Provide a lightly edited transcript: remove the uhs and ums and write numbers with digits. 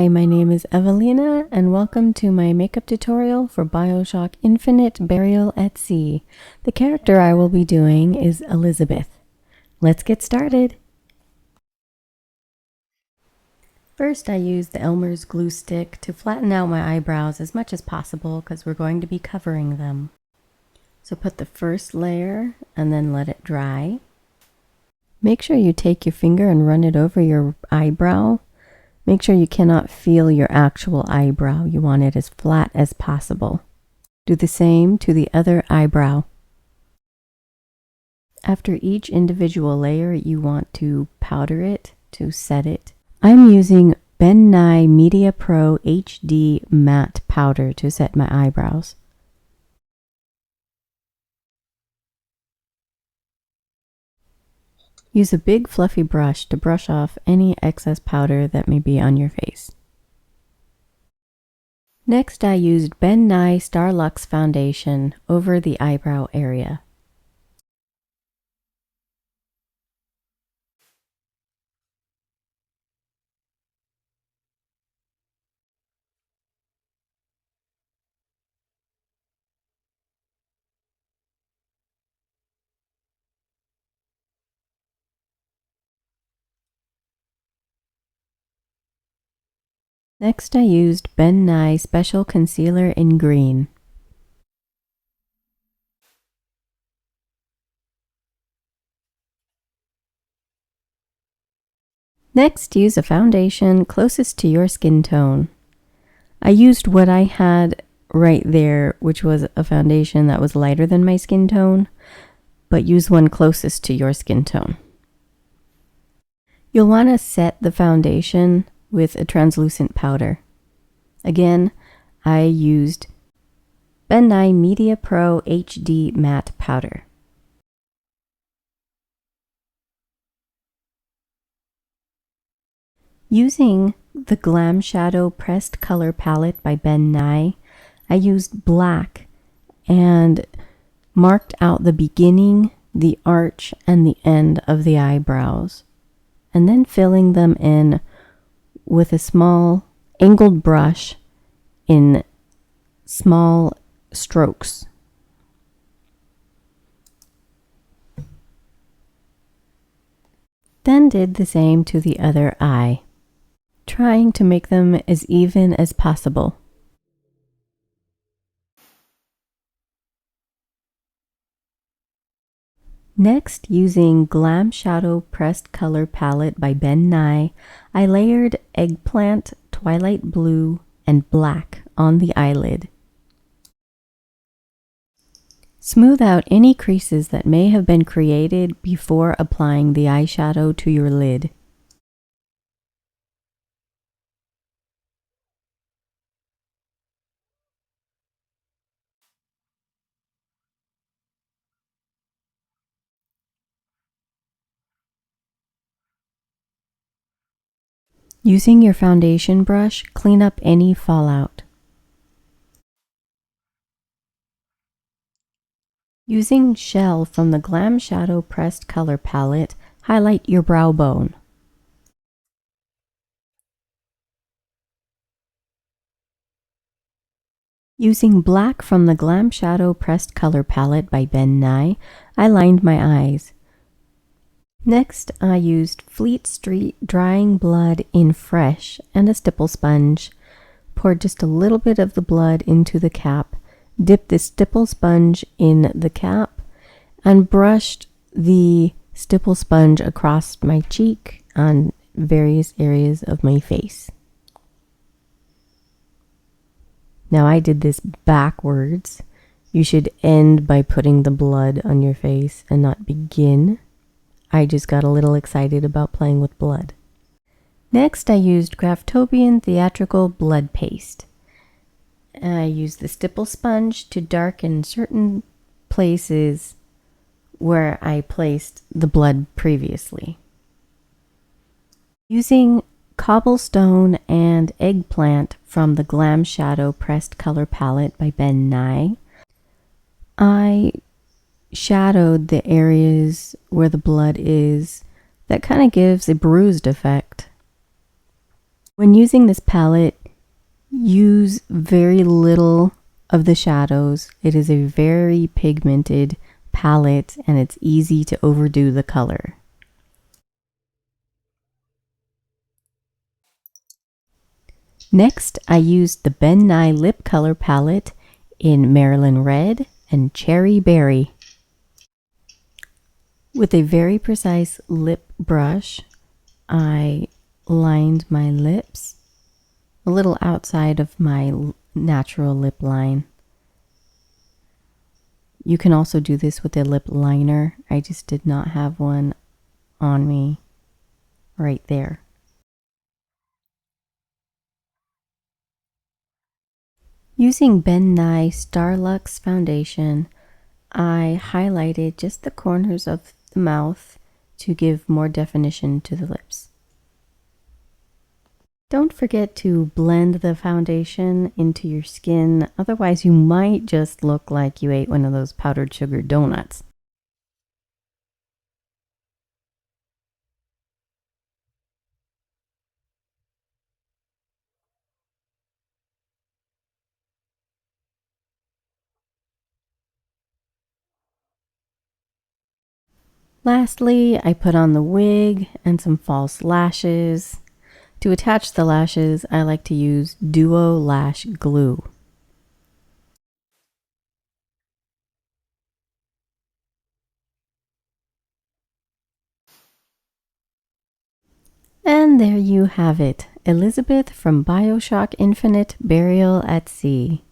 Hi, my name is Evelina, and welcome to my makeup tutorial for Bioshock Infinite Burial at Sea. The character I will be doing is Elizabeth. Let's get started. First, I used the Elmer's glue stick to flatten out my eyebrows as much as possible because we're going to be covering them. So put the first layer and then let it dry. Make sure you take your finger and run it over your eyebrow. Make sure you cannot feel your actual eyebrow. You want it as flat as possible. Do the same to the other eyebrow. After each individual layer, you want to powder it to set it. I'm using Ben Nye Media Pro HD Matte Powder to set my eyebrows. Use a big fluffy brush to brush off any excess powder that may be on your face. Next, I used Ben Nye Starluxe Foundation over the eyebrow area. Next, I used Ben Nye Special Concealer in green. Next, use a foundation closest to your skin tone. I used what I had right there, which was a foundation that was lighter than my skin tone, but use one closest to your skin tone. You'll want to set the foundation with a translucent powder. Again, I used Ben Nye Media Pro HD Matte Powder. Using the Glam Shadow Pressed Color Palette by Ben Nye, I used black and marked out the beginning, the arch, and the end of the eyebrows, and then filling them in with a small angled brush in small strokes. Then did the same to the other eye, trying to make them as even as possible. Next, using Glam Shadow Pressed Color Palette by Ben Nye, I layered Eggplant, Twilight Blue, and Black on the eyelid. Smooth out any creases that may have been created before applying the eyeshadow to your lid. Using your foundation brush, clean up any fallout. Using Shell from the Glam Shadow Pressed Color Palette, highlight your brow bone. Using black from the Glam Shadow Pressed Color Palette by Ben Nye, I lined my eyes. Next, I used Fleet Street Drying Blood in Fresh and a stipple sponge. Poured just a little bit of the blood into the cap, dipped the stipple sponge in the cap, and brushed the stipple sponge across my cheek on various areas of my face. Now I did this backwards. You should end by putting the blood on your face and not begin. I just got a little excited about playing with blood. Next, I used Craftobian Theatrical Blood Paste. I used the stipple sponge to darken certain places where I placed the blood previously. Using Cobblestone and Eggplant from the Glam Shadow Pressed Color Palette by Ben Nye, I shadowed the areas where the blood is. That kind of gives a bruised effect. When using this palette, use very little of the shadows. It is a very pigmented palette and it's easy to overdo the color. Next, I used the Ben Nye lip color palette in Maryland Red and Cherry Berry. With a very precise lip brush, I lined my lips a little outside of my natural lip line. You can also do this with a lip liner. I just did not have one on me right there. Using Ben Nye Starluxe foundation, I highlighted just the corners of the mouth to give more definition to the lips. Don't forget to blend the foundation into your skin, otherwise you might just look like you ate one of those powdered sugar donuts. Lastly, I put on the wig and some false lashes. To attach the lashes, I like to use Duo Lash Glue. And there you have it, Elizabeth from Bioshock Infinite Burial at Sea.